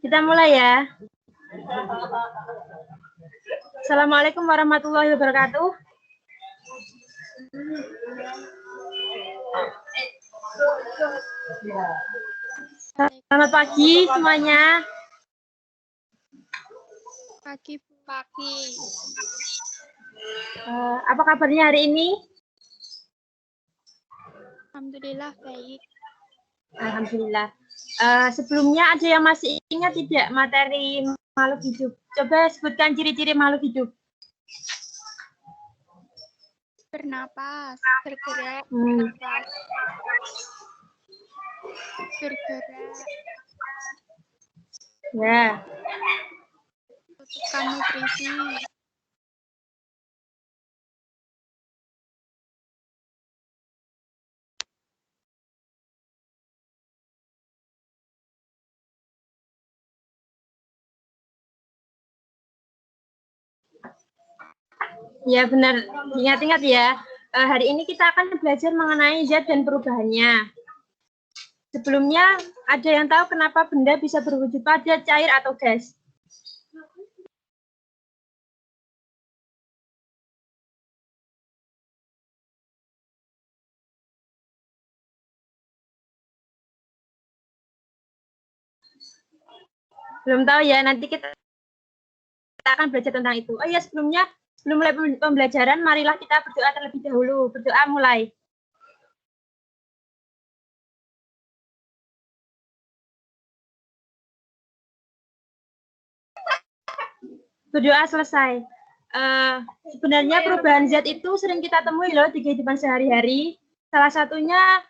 Kita mulai ya. Assalamualaikum warahmatullahi wabarakatuh. Selamat pagi semuanya. Pagi. Apa kabarnya hari ini? Alhamdulillah baik. Alhamdulillah. Sebelumnya ada yang masih ingat tidak materi makhluk hidup? Coba sebutkan ciri-ciri makhluk hidup. Bernapas, bergerak, bergerak. Ya. Membutuhkan nutrisi. Ya benar, ingat-ingat ya. Hari ini kita akan belajar mengenai zat dan perubahannya. Sebelumnya, ada yang tahu kenapa benda bisa berwujud padat, cair, atau gas? Belum tahu ya, nanti kita akan belajar tentang itu. Oh iya, sebelum mulai pembelajaran, marilah kita berdoa terlebih dahulu. Berdoa mulai. Berdoa selesai. Sebenarnya perubahan zat itu sering kita temui loh di kehidupan sehari-hari. Salah satunya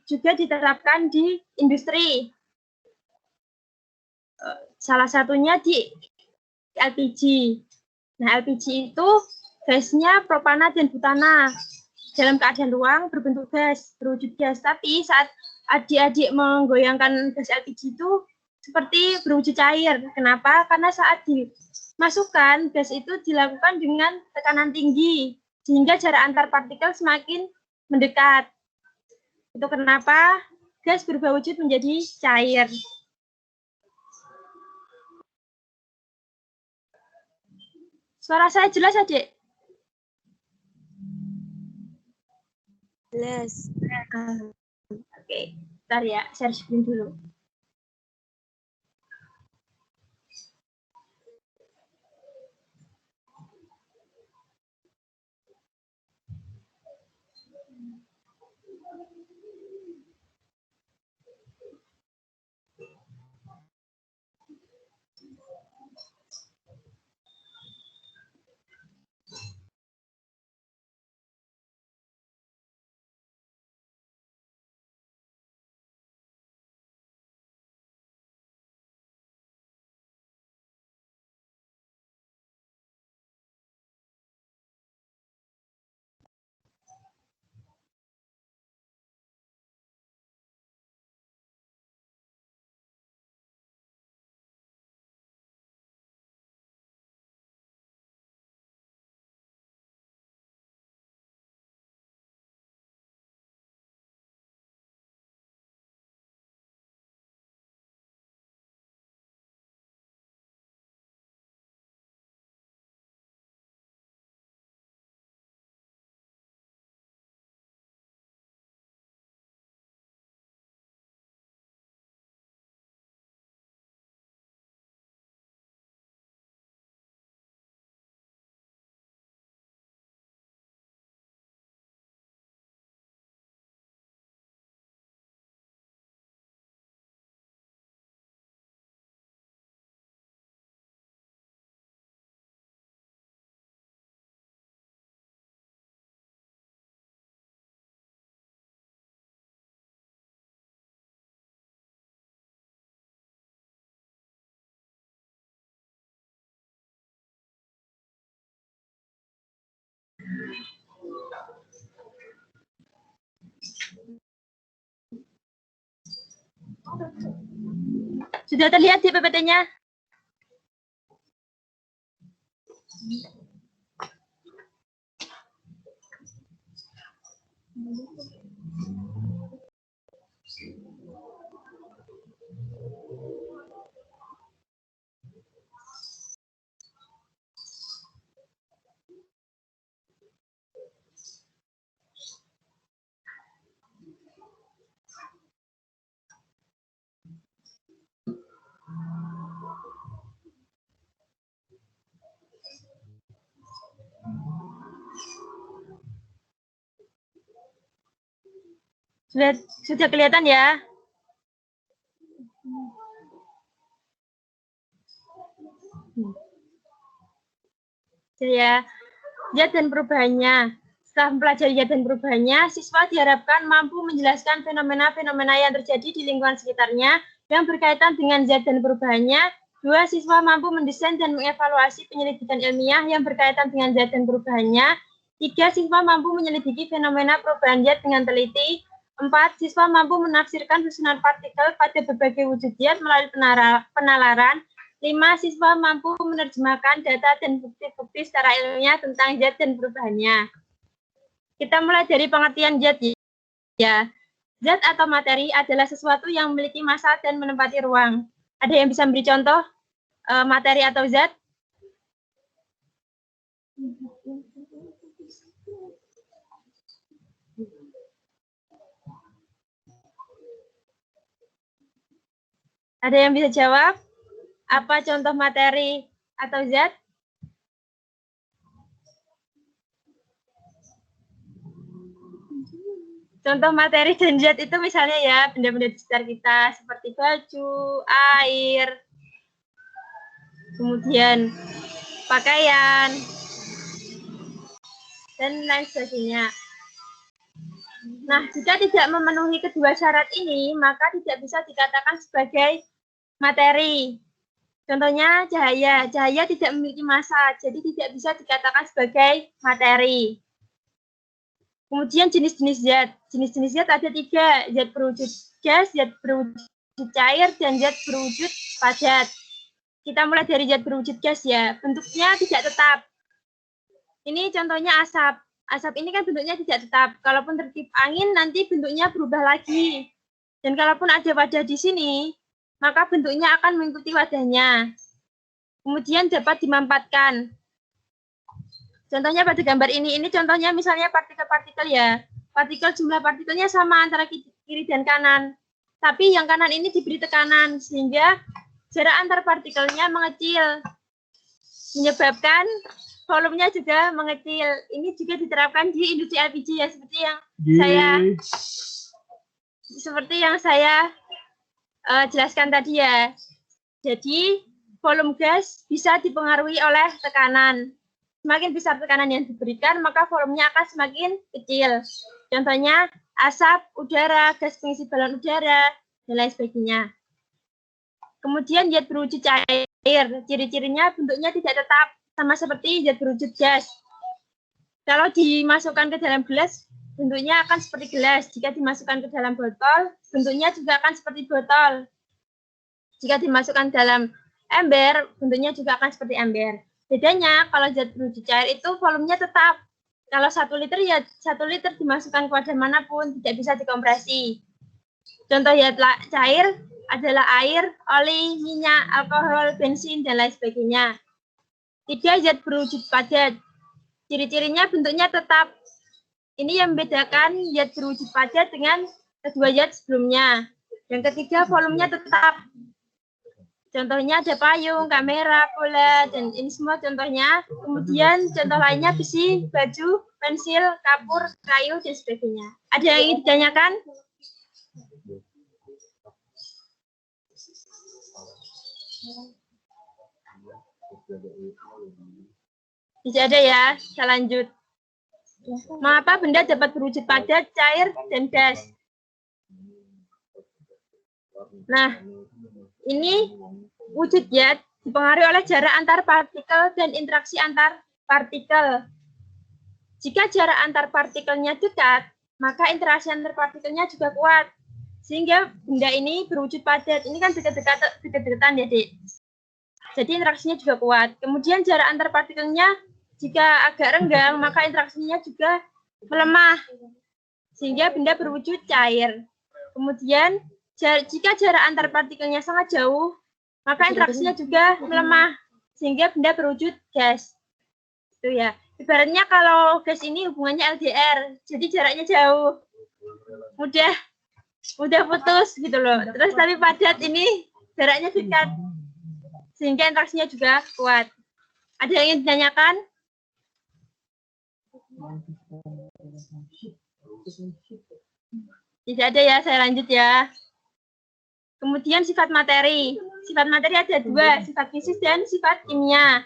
juga diterapkan di industri. Salah satunya di LPG. Nah, LPG itu gasnya propana dan butana. Dalam keadaan ruang berbentuk gas, berwujud gas. Tapi saat adik-adik menggoyangkan gas LPG itu seperti berwujud cair. Kenapa? Karena saat dimasukkan, gas itu dilakukan dengan tekanan tinggi, sehingga jarak antar partikel semakin mendekat. Itu kenapa gas berubah wujud menjadi cair. Suara saya jelas, adik? Jelas. Oke, bentar ya, share screen dulu. Sudah terlihat di PPT-nya? Sudah kelihatan ya? Jadi ya, zat dan perubahannya. Setelah mempelajari zat dan perubahannya, siswa diharapkan mampu menjelaskan fenomena-fenomena yang terjadi di lingkungan sekitarnya yang berkaitan dengan zat dan perubahannya. 2. Siswa mampu mendesain dan mengevaluasi penyelidikan ilmiah yang berkaitan dengan zat dan perubahannya. 3. Siswa mampu menyelidiki fenomena perubahan zat dengan teliti. 4. Siswa mampu menafsirkan susunan partikel pada berbagai wujud zat melalui penalaran. 5. Siswa mampu menerjemahkan data dan bukti-bukti secara ilmiah tentang zat dan perubahannya. Kita mulai dari pengertian zat ya. Zat atau materi adalah sesuatu yang memiliki massa dan menempati ruang. Ada yang bisa memberi contoh materi atau zat? Ada yang bisa jawab? Apa contoh materi atau zat? Contoh materi dan zat itu misalnya ya, benda-benda di sekitar kita seperti baju, air, kemudian pakaian, dan lain sebagainya. Nah, jika tidak memenuhi kedua syarat ini, maka tidak bisa dikatakan sebagai materi. Contohnya cahaya. Cahaya tidak memiliki massa, jadi tidak bisa dikatakan sebagai materi. Kemudian jenis-jenis zat. Jenis-jenis zat ada 3, zat berwujud gas, zat berwujud cair, dan zat berwujud padat. Kita mulai dari zat berwujud gas ya. Bentuknya tidak tetap. Ini contohnya asap. Asap ini kan bentuknya tidak tetap. Kalaupun tertiup angin, nanti bentuknya berubah lagi. Dan kalaupun ada wadah di sini, maka bentuknya akan mengikuti wadahnya. Kemudian dapat dimampatkan. Contohnya pada gambar ini contohnya misalnya partikel-partikel ya. Partikel jumlah partikelnya sama antara kiri dan kanan. Tapi yang kanan ini diberi tekanan sehingga jarak antar partikelnya mengecil. Menyebabkan volumenya juga mengecil. Ini juga diterapkan di industri LPG ya, seperti yang saya jelaskan tadi ya. Jadi volume gas bisa dipengaruhi oleh tekanan. Semakin besar tekanan yang diberikan, maka volumenya akan semakin kecil. Contohnya asap, udara, gas pengisi balon udara, dan lain sebagainya. Kemudian zat berwujud cair. Ciri-cirinya bentuknya tidak tetap, sama seperti zat berwujud gas. Kalau dimasukkan ke dalam gelas, bentuknya akan seperti gelas. Jika dimasukkan ke dalam botol, bentuknya juga akan seperti botol. Jika dimasukkan dalam ember, bentuknya juga akan seperti ember. Bedanya, kalau zat berwujud cair itu volumenya tetap. Kalau 1 liter, ya 1 liter dimasukkan ke wadah manapun, tidak bisa dikompresi. Contoh zat cair adalah air, oli, minyak, alkohol, bensin, dan lain sebagainya. 3. Zat berwujud padat. Ciri-cirinya bentuknya tetap. Ini yang membedakan zat berwujud padat dengan kedua zat sebelumnya. Yang ketiga, volumenya tetap. Contohnya ada payung, kamera, bola, dan ini semua contohnya. Kemudian contoh lainnya besi, baju, pensil, kapur, kayu, dan sebagainya. Ada yang ingin ditanyakan? Tidak ada ya, kita lanjut. Mengapa benda dapat berwujud padat, cair, dan gas? Nah, ini wujud zat dipengaruhi oleh jarak antar partikel dan interaksi antar partikel. Jika jarak antar partikelnya dekat, maka interaksi antar partikelnya juga kuat. Sehingga benda ini berwujud padat. Ini kan dekat-dekatan ya, Dik. Jadi interaksinya juga kuat. Kemudian jarak antar partikelnya jika agak renggang, maka interaksinya juga melemah. Sehingga benda berwujud cair. Kemudian Jika jarak antar partikelnya sangat jauh, maka interaksinya juga melemah, sehingga benda berwujud gas. Itu ya. Ibaratnya kalau gas ini hubungannya LDR, jadi jaraknya jauh. Mudah putus gitu loh. Terus tapi padat ini jaraknya dekat, sehingga interaksinya juga kuat. Ada yang ingin ditanyakan? Tidak ada ya, saya lanjut ya. Kemudian sifat materi. Sifat materi ada dua, sifat fisik dan sifat kimia.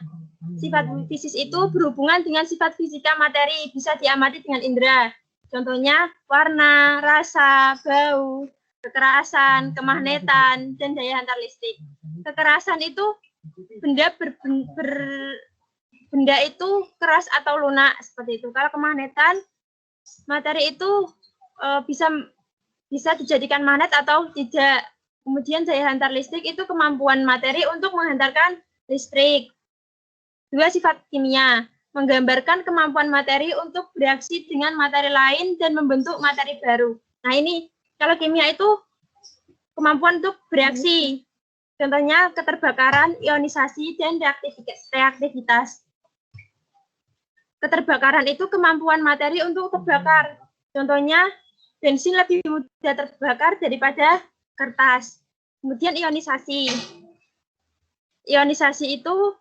Sifat fisik itu berhubungan dengan sifat fisika materi, bisa diamati dengan indera. Contohnya warna, rasa, bau, kekerasan, kemagnetan, dan daya hantar listrik. Kekerasan itu benda itu keras atau lunak seperti itu. Kalau kemagnetan, materi itu bisa dijadikan magnet atau tidak. Kemudian daya hantar listrik itu kemampuan materi untuk menghantarkan listrik. Dua sifat kimia, menggambarkan kemampuan materi untuk bereaksi dengan materi lain dan membentuk materi baru. Nah ini, kalau kimia itu kemampuan untuk bereaksi. Contohnya keterbakaran, ionisasi, dan reaktivitas. Keterbakaran itu kemampuan materi untuk terbakar. Contohnya, bensin lebih mudah terbakar daripada kertas. Kemudian ionisasi. Ionisasi itu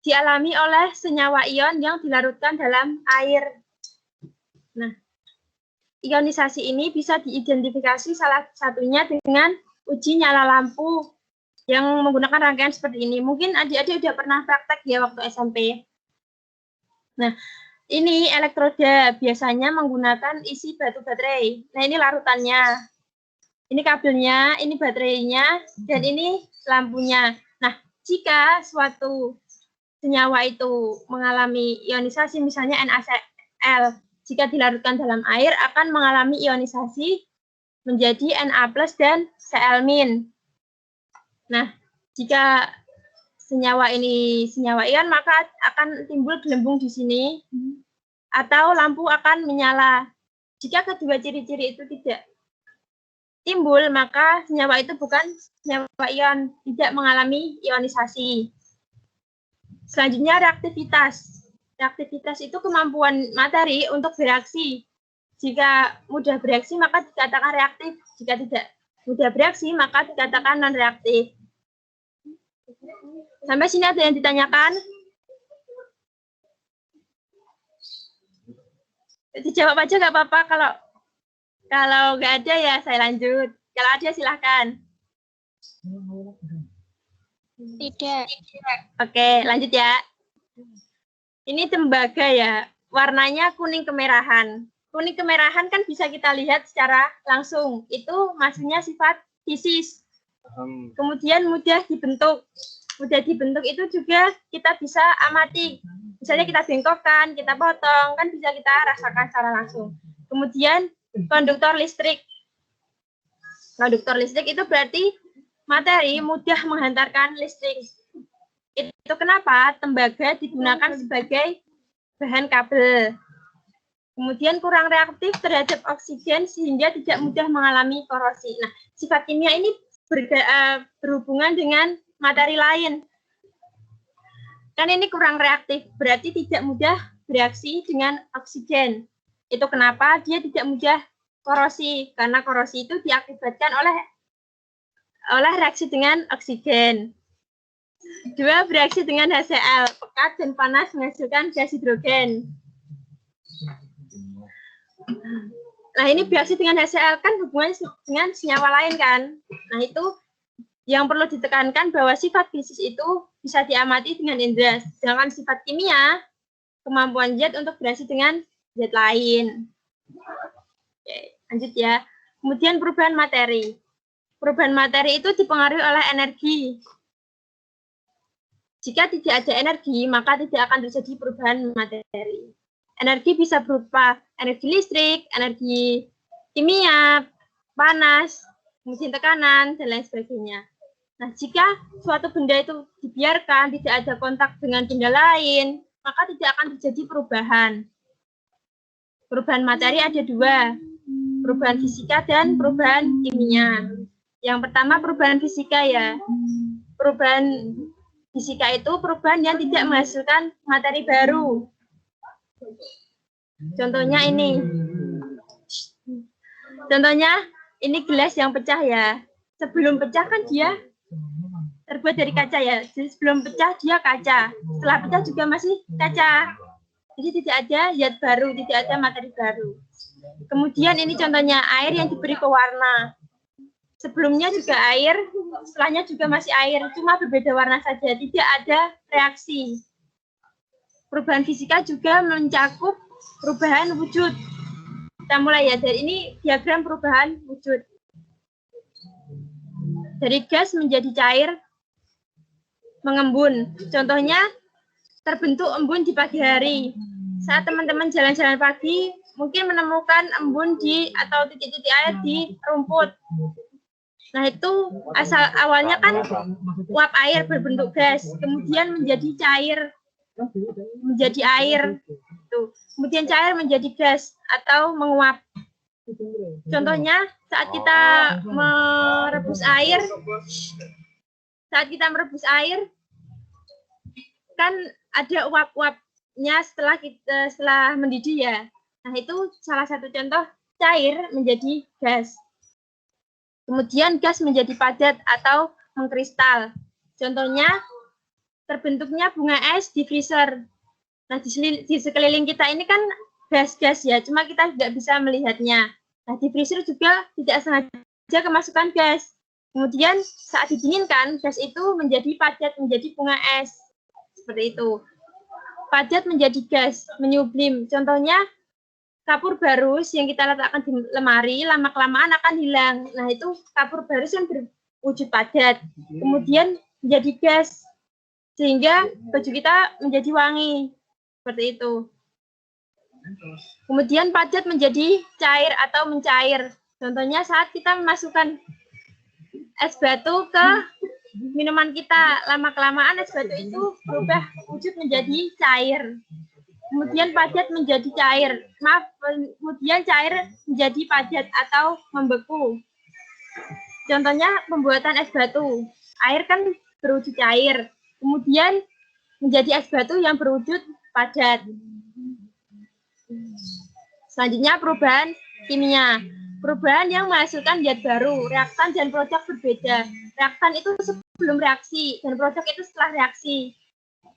dialami oleh senyawa ion yang dilarutkan dalam air. Nah, ionisasi ini bisa diidentifikasi salah satunya dengan uji nyala lampu yang menggunakan rangkaian seperti ini. Mungkin adik-adik sudah pernah praktek ya waktu SMP. Nah, ini elektroda biasanya menggunakan isi batu baterai. Nah, ini larutannya. Ini kabelnya, ini baterainya, dan ini lampunya. Nah, jika suatu senyawa itu mengalami ionisasi, misalnya NaCl, jika dilarutkan dalam air akan mengalami ionisasi menjadi Na+ dan Cl-. Nah, jika senyawa ini senyawa ion, maka akan timbul gelembung di sini, atau lampu akan menyala. Jika kedua ciri-ciri itu tidak timbul, maka senyawa itu bukan senyawa ion, tidak mengalami ionisasi. Selanjutnya reaktivitas. Reaktivitas itu kemampuan materi untuk bereaksi. Jika mudah bereaksi maka dikatakan reaktif, jika tidak mudah bereaksi maka dikatakan non-reaktif. Sampai sini ada yang ditanyakan? Dijawab aja nggak apa-apa, kalau nggak ada ya saya lanjut. Kalau ada silahkan. Tidak. Oke, lanjut ya. Ini tembaga ya, warnanya kuning kemerahan. Kuning kemerahan kan bisa kita lihat secara langsung. Itu maksudnya sifat fisis. Kemudian mudah dibentuk. Mudah dibentuk itu juga kita bisa amati. Misalnya kita bengkokkan, kita potong, kan bisa kita rasakan secara langsung. Kemudian konduktor listrik. Konduktor listrik itu berarti materi mudah menghantarkan listrik. Itu kenapa tembaga digunakan sebagai bahan kabel. Kemudian kurang reaktif terhadap oksigen sehingga tidak mudah mengalami korosi. Nah, sifat kimia ini berhubungan dengan materi lain. Kan ini kurang reaktif, berarti tidak mudah bereaksi dengan oksigen. Itu kenapa dia tidak mudah korosi, karena korosi itu diakibatkan oleh reaksi dengan oksigen. Dua, bereaksi dengan HCl, pekat dan panas menghasilkan gas hidrogen. Nah, ini bereaksi dengan HCl kan hubungannya dengan senyawa lain kan. Nah, itu yang perlu ditekankan bahwa sifat fisis itu bisa diamati dengan indera. Sedangkan sifat kimia, kemampuan zat untuk bereaksi dengan zat lain. Oke, lanjut ya. Kemudian perubahan materi. Perubahan materi itu dipengaruhi oleh energi. Jika tidak ada energi, maka tidak akan terjadi perubahan materi. Energi bisa berupa energi listrik, energi kimia, panas, kemudian tekanan, dan lain sebagainya. Nah, jika suatu benda itu dibiarkan, tidak ada kontak dengan benda lain, maka tidak akan terjadi perubahan. Perubahan materi ada dua, perubahan fisika dan perubahan kimia. Yang pertama perubahan fisika ya. Perubahan fisika itu perubahan yang tidak menghasilkan materi baru. Contohnya ini. Contohnya ini gelas yang pecah ya. Sebelum pecah kan dia terbuat dari kaca ya. Jadi sebelum pecah dia kaca. Setelah pecah juga masih kaca. Jadi tidak ada zat baru, tidak ada materi baru. Kemudian ini contohnya air yang diberi pewarna. Sebelumnya juga air, setelahnya juga masih air, cuma berbeda warna saja, tidak ada reaksi. Perubahan fisika juga mencakup perubahan wujud. Kita mulai ya, dari ini diagram perubahan wujud. Dari gas menjadi cair, mengembun. Contohnya, terbentuk embun di pagi hari. Saat teman-teman jalan-jalan pagi, mungkin menemukan embun di atau titik-titik air di rumput. Nah itu awalnya kan uap air berbentuk gas, kemudian menjadi cair, menjadi air, kemudian cair menjadi gas atau menguap. Contohnya saat kita merebus air, kan ada uap-uapnya setelah mendidih ya. Nah itu salah satu contoh cair menjadi gas. Kemudian gas menjadi padat atau mengkristal. Contohnya terbentuknya bunga es di freezer. Nah di sekeliling kita ini kan gas-gas ya, cuma kita tidak bisa melihatnya. Nah di freezer juga tidak sengaja kemasukan gas. Kemudian saat didinginkan, gas itu menjadi padat, menjadi bunga es. Seperti itu. Padat menjadi gas, menyublim. Contohnya kapur barus yang kita letakkan di lemari, lama-kelamaan akan hilang. Nah, itu kapur barus yang berwujud padat. Kemudian menjadi gas, sehingga baju kita menjadi wangi. Seperti itu. Kemudian padat menjadi cair atau mencair. Contohnya saat kita memasukkan es batu ke minuman kita, lama-kelamaan es batu itu berubah wujud menjadi cair. Kemudian padat menjadi cair. Kemudian cair menjadi padat atau membeku. Contohnya pembuatan es batu. Air kan berwujud cair. Kemudian menjadi es batu yang berwujud padat. Selanjutnya perubahan kimia. Perubahan yang menghasilkan zat baru. Reaktan dan produk berbeda. Reaktan itu sebelum reaksi dan produk itu setelah reaksi.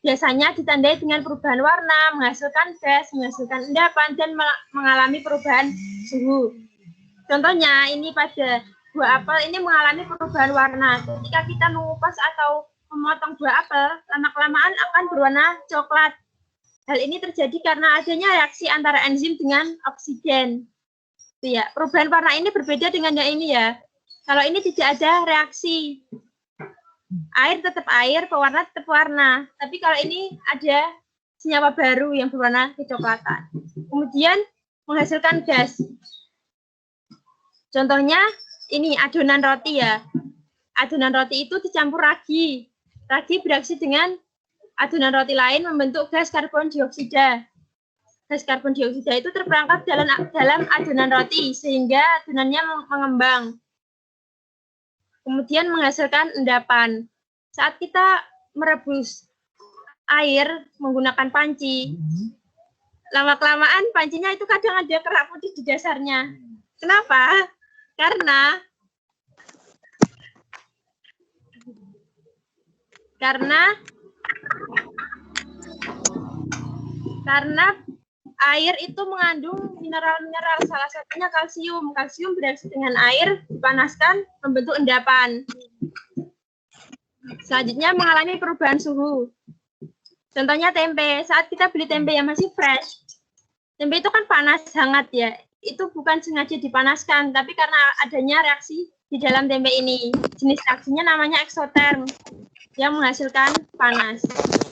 Biasanya ditandai dengan perubahan warna, menghasilkan gas, menghasilkan endapan, dan mengalami perubahan suhu. Contohnya, ini pada buah apel ini mengalami perubahan warna. Ketika kita mengupas atau memotong buah apel, lama-kelamaan akan berwarna coklat. Hal ini terjadi karena adanya reaksi antara enzim dengan oksigen. Ya, perubahan warna ini berbeda dengan yang ini ya. Kalau ini tidak ada reaksi. Air tetap air, pewarna tetap warna. Tapi kalau ini ada senyawa baru yang berwarna kecoklatan. Kemudian menghasilkan gas. Contohnya ini adonan roti ya. Adonan roti itu dicampur ragi. Ragi bereaksi dengan adonan roti lain membentuk gas karbon dioksida. Gas karbon dioksida itu terperangkap dalam adonan roti sehingga adonannya mengembang. Kemudian menghasilkan endapan. Saat kita merebus air menggunakan panci, lama-kelamaan pancinya itu kadang ada kerak putih di dasarnya. Kenapa? Karena air itu mengandung mineral-mineral, salah satunya kalsium. Kalsium bereaksi dengan air, dipanaskan, membentuk endapan. Selanjutnya mengalami perubahan suhu. Contohnya tempe. Saat kita beli tempe yang masih fresh, tempe itu kan panas, hangat ya. Itu bukan sengaja dipanaskan, tapi karena adanya reaksi di dalam tempe ini. Jenis reaksinya namanya eksoterm, yang menghasilkan panas.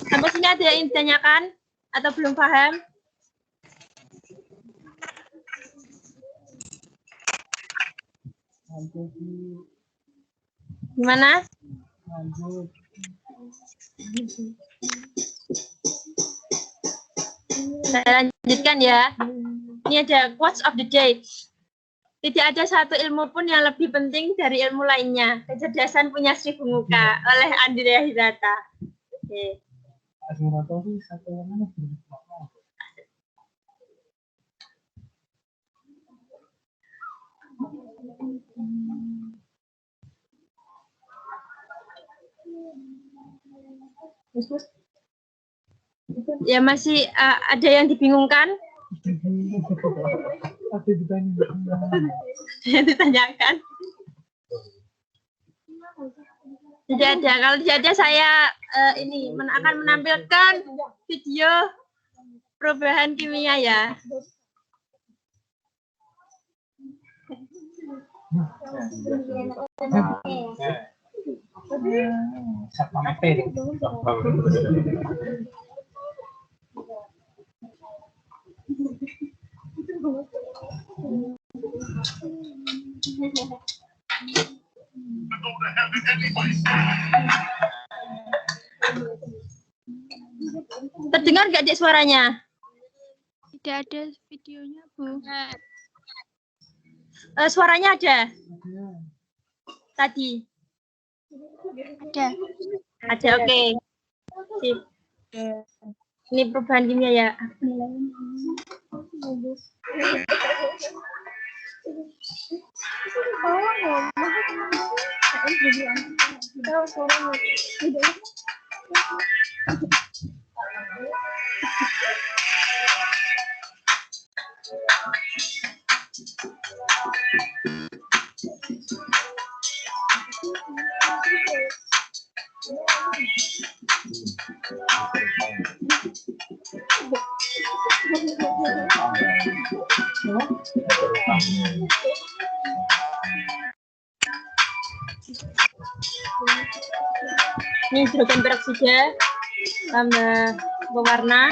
Sampai sini ada yang ditanyakan atau belum paham? Gimana? Saya lanjutkan ya. Ini ada quotes of the day. Tidak ada satu ilmu pun yang lebih penting dari ilmu lainnya. Kecerdasan punya Sri Muka oleh Andrea Hirata. Oke. Ya masih ada yang dibingungkan? Yang ditanyakan? Tidak ada. Kalau tidak ada saya ini akan menampilkan video perubahan kimia ya. Terdengar nggak Dik suaranya? Tidak ada videonya, Bu. Suaranya ada? Tadi? Ada. Ada, oke. Sip. Ini perubahan kimia ya. Ini hidrogen peroksida tambah pewarna.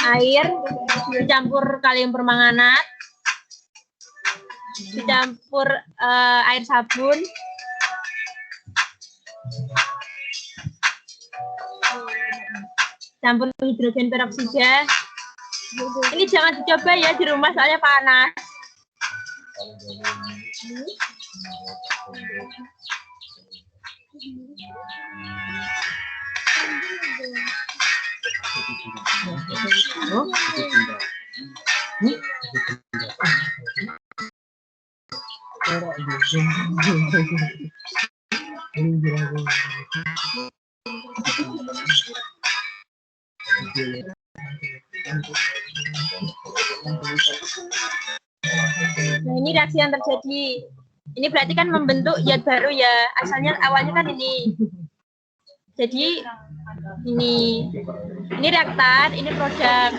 Air dicampur kalium permanganat, dicampur air sabun, campur hidrogen peroksida. Ini jangan dicoba ya di rumah soalnya panas. Nah, ini reaksi yang terjadi. Ini berarti kan membentuk zat baru ya. Asalnya awalnya kan ini. Jadi ini reaktan, ini produk.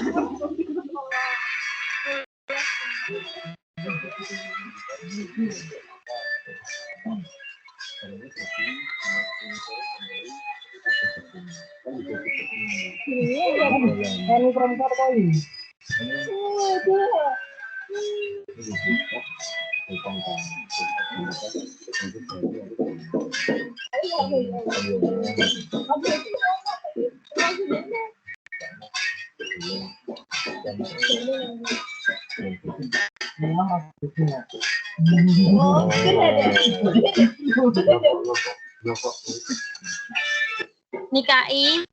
Nikai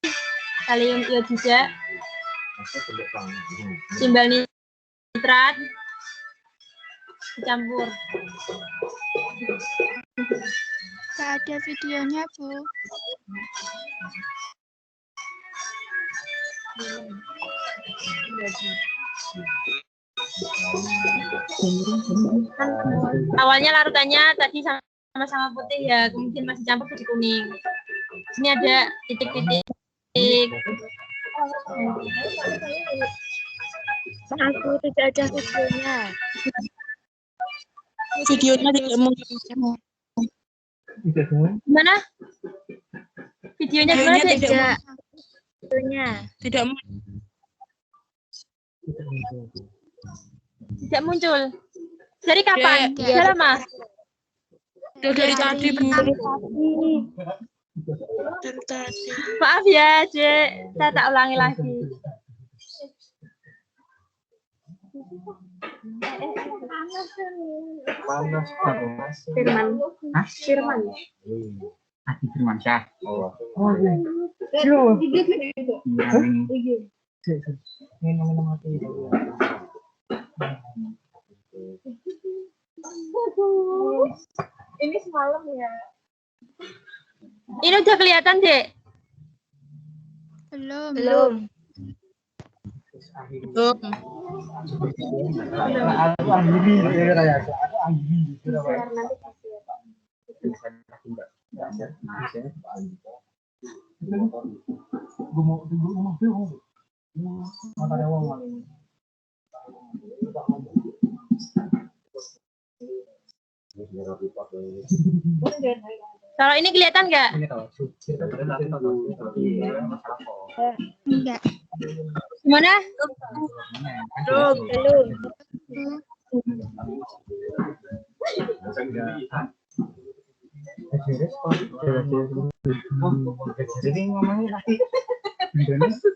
kalium iodida, timbal nitrat dicampur. Nggak ada videonya, Bu. Awalnya larutannya tadi sama-sama putih ya, kemudian masih campur jadi kuning. Ini ada titik-titik. Aku tidak ada videonya. Videonya tidak muncul. Gimana? Videonya gimana, Dek? Tidak. Videonya. Tidak muncul. Tidak muncul. Dari kapan? Dek. Sudah lama? Dari tadi, Bu. Tadi. Dari tadi. Maaf ya, Dek. Saya tak ulangi lagi. Panas. Firman. Firman. Adi Firmansyah. Oh iya. Ini semalam ya. Ini udah kelihatan, Dek? Belum. Belum. Aku Anggini, ya. Aku Anggini. Gue mau tunggu mobil. Mata dewa. Kalau ini kelihatan nggak? Enggak. Gimana? Belum. Jadi ngomongin lagi. Indonesia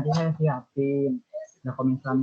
tidak ada siapin. Nah, kalau misalnya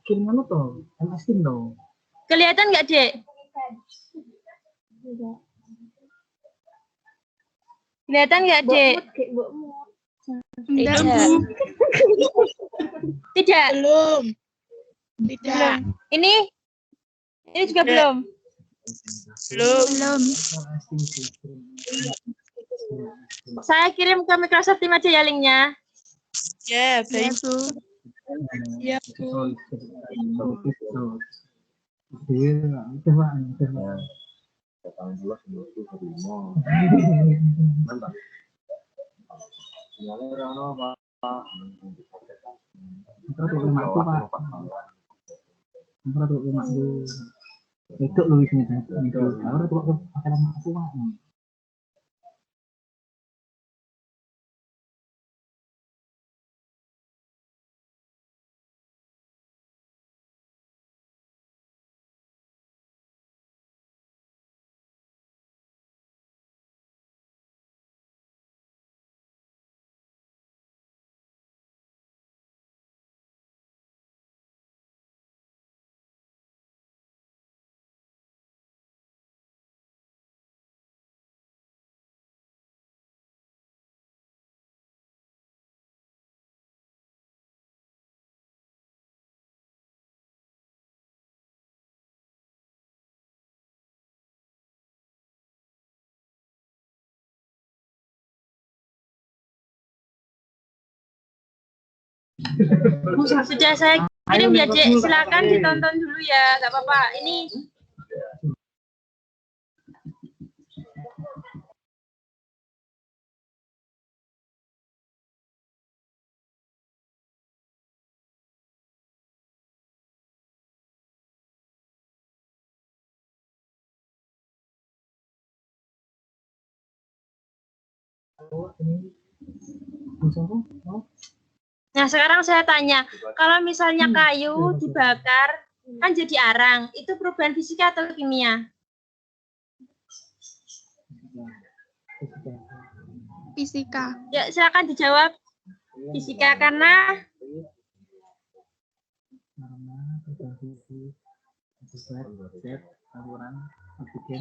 gimana tuh? Pasti dong. Kelihatan nggak, Dek? Kelihatan nggak, Dek? Enggak, Belum, Bu. Tidak. Belum. Tidak. Ini juga belum. Belum. Belum. Saya kirim ke Microsoft Teams aja ya linknya. Ya, Ya, baik. Bu. Ya, Bu. Itu lu di sini itu. Ahora tuh pakai nama aku mah. Sudah saya kirim ya, Dek. Silakan ditonton dulu ya, nggak apa-apa. Ini Nah, sekarang saya tanya, kalau misalnya kayu dibakar, kan jadi arang. Itu perubahan fisika atau kimia? Fisika. Ya, silakan dijawab. Fisika, karena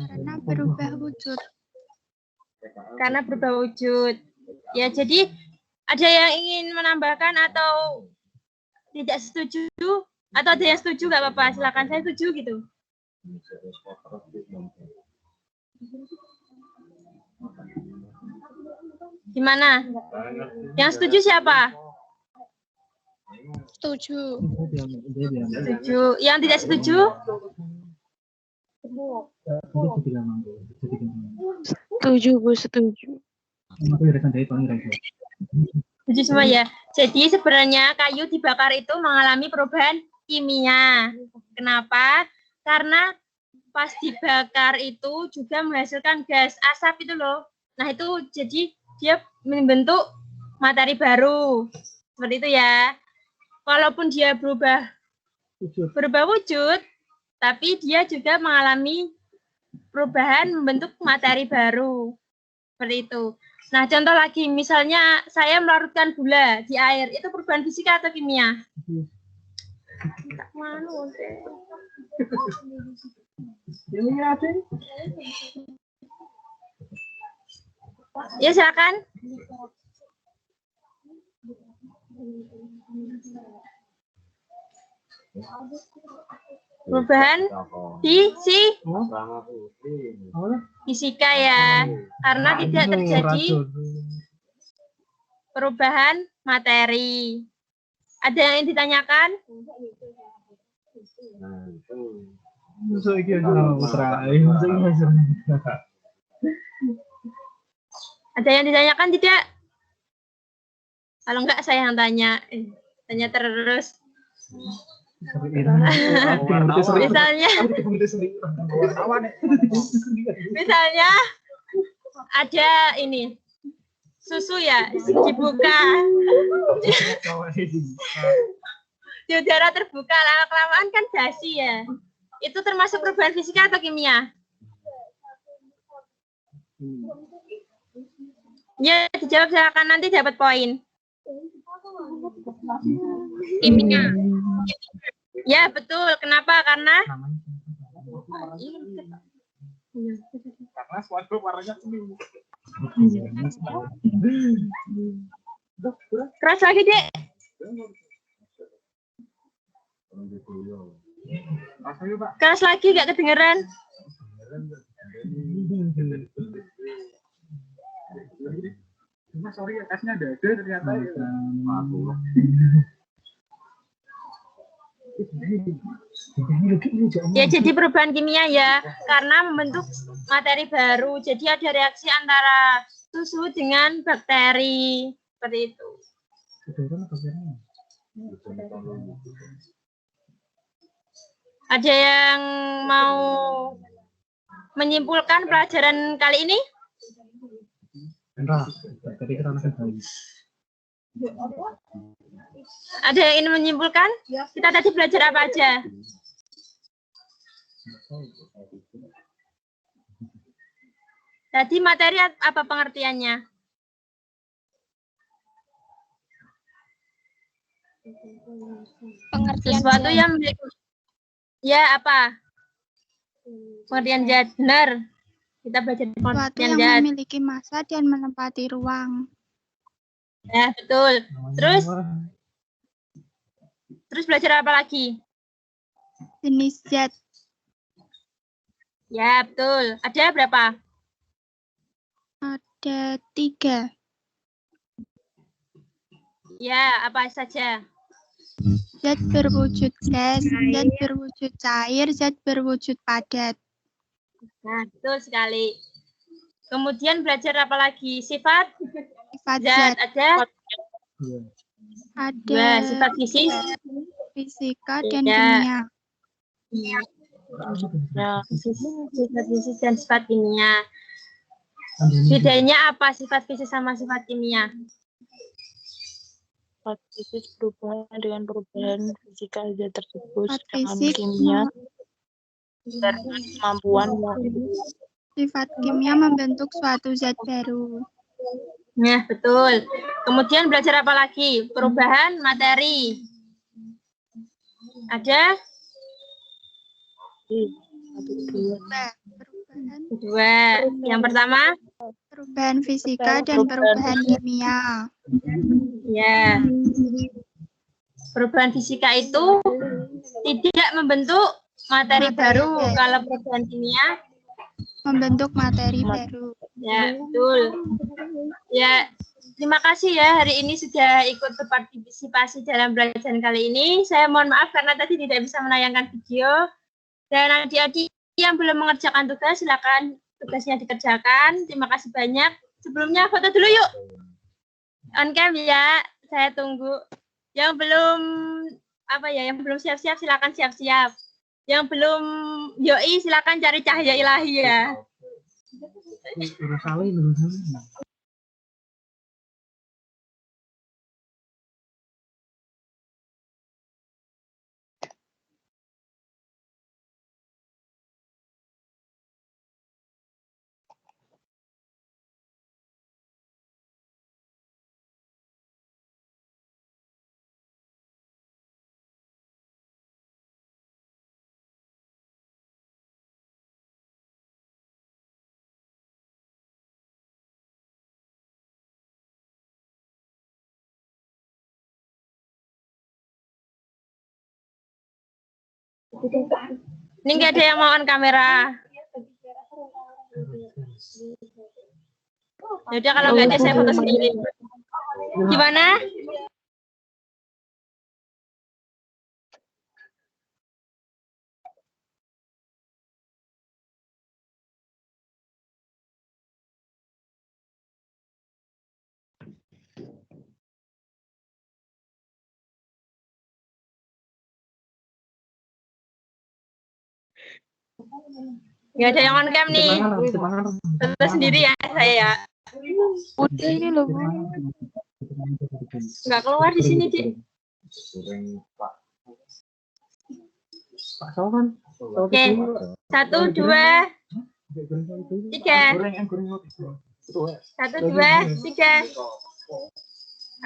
Karena berubah wujud. berubah wujud. Ya, jadi ada yang ingin menambahkan atau tidak setuju? Atau ada yang setuju, nggak apa-apa. Silakan, saya setuju gitu. Gimana? Yang setuju siapa? Setuju. Setuju. Yang tidak setuju? Setuju, Bu, setuju. Setuju semua ya. Jadi sebenarnya kayu dibakar itu mengalami perubahan kimia. Kenapa? Karena pas dibakar itu juga menghasilkan gas asap itu loh. Nah itu jadi dia membentuk materi baru. Seperti itu ya. Walaupun dia berubah wujud, tapi dia juga mengalami perubahan membentuk materi baru. Seperti itu. Nah, contoh lagi, misalnya saya melarutkan gula di air, itu perubahan fisika atau kimia? Ya, silakan. Perubahan fisika ya, karena tidak terjadi perubahan materi. Ada yang ingin ditanyakan? Ada yang ditanyakan tidak? Kalau enggak saya yang tanya. Tanya terus. Misalnya ada ini susu ya dibuka di udara terbuka, lama-kelamaan kan basi ya. Itu termasuk perubahan fisika atau kimia? Ya, dijawab silakan, nanti dapat poin. Kimia. Ya, betul. Kenapa? Karena keras lagi, Dek. Keras lagi, nggak kedengeran. Mas, sorry ya, tasnya ada ternyata. Ya, jadi perubahan kimia ya, karena membentuk materi baru. Jadi ada reaksi antara susu dengan bakteri, seperti itu. Ada yang mau menyimpulkan pelajaran kali ini? Enggak, jadi kita masih baik. Ada yang ingin menyimpulkan? Kita tadi belajar apa aja? Tadi materi apa pengertiannya? Pengertian Sesuatu zat. yang ya apa? Pengertian zat, benar. Kita belajar Sesuatu pengertian yang zat. memiliki massa dan menempati ruang. Ya, betul. Terus belajar apa lagi? Jenis zat. Ya, betul. Ada berapa? Ada 3. Ya, apa saja? Zat berwujud gas, zat berwujud cair, zat berwujud padat. Nah, betul sekali. Kemudian belajar apa lagi? Sifat Sifat zat zat. ada? Ada Dua, sifat fisik. fisika dan Ya. kimia. Sifat fisik dan sifat kimia. Bedanya apa sifat fisik sama sifat kimia? Sifat fisik berhubungan dengan perubahan fisika zat tersebut, Sifat sedangkan fisik kimia dengan kemampuan Sifat kimia membentuk suatu zat baru. Nah, betul. Kemudian belajar apa lagi? Perubahan materi. Ada? Perubahan Dua. Yang pertama? perubahan fisika dan perubahan kimia. Ya. Perubahan fisika itu tidak membentuk materi baru. Kalau perubahan kimia Membentuk materi baru. ya, betul. Ya, terima kasih ya hari ini sudah ikut berpartisipasi dalam pelajaran kali ini. Saya mohon maaf karena tadi tidak bisa menayangkan video. Dan adik-adik yang belum mengerjakan tugas, silakan tugasnya dikerjakan. Terima kasih banyak. Sebelumnya foto dulu yuk. On cam ya, saya tunggu. Yang belum siap-siap silakan siap-siap. Yang belum yoi silakan cari cahaya ilahi ya. Ini nggak ada yang mau on kamera. Yaudah kalau nggak ada saya foto sendiri. Gimana? Nggak ada yang on cam nih. Foto sendiri ya saya. udah ini loh Bu. Nggak keluar di sini, Dik. Pak Sowan. Oke. 1, 2, 3. 1, 2, 3.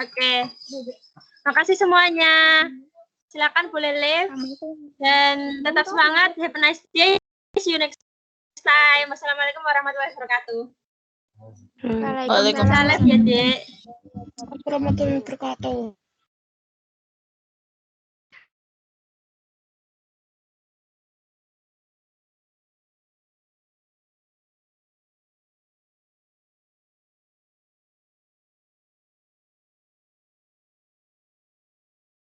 Oke. Makasih semuanya. Silakan boleh live dan tetap semangat. Have a nice day. See you next time. Wassalamualaikum warahmatullahi wabarakatuh. Waalaikumsalam. Salam ya, Dek. Warahmatullahi wabarakatuh.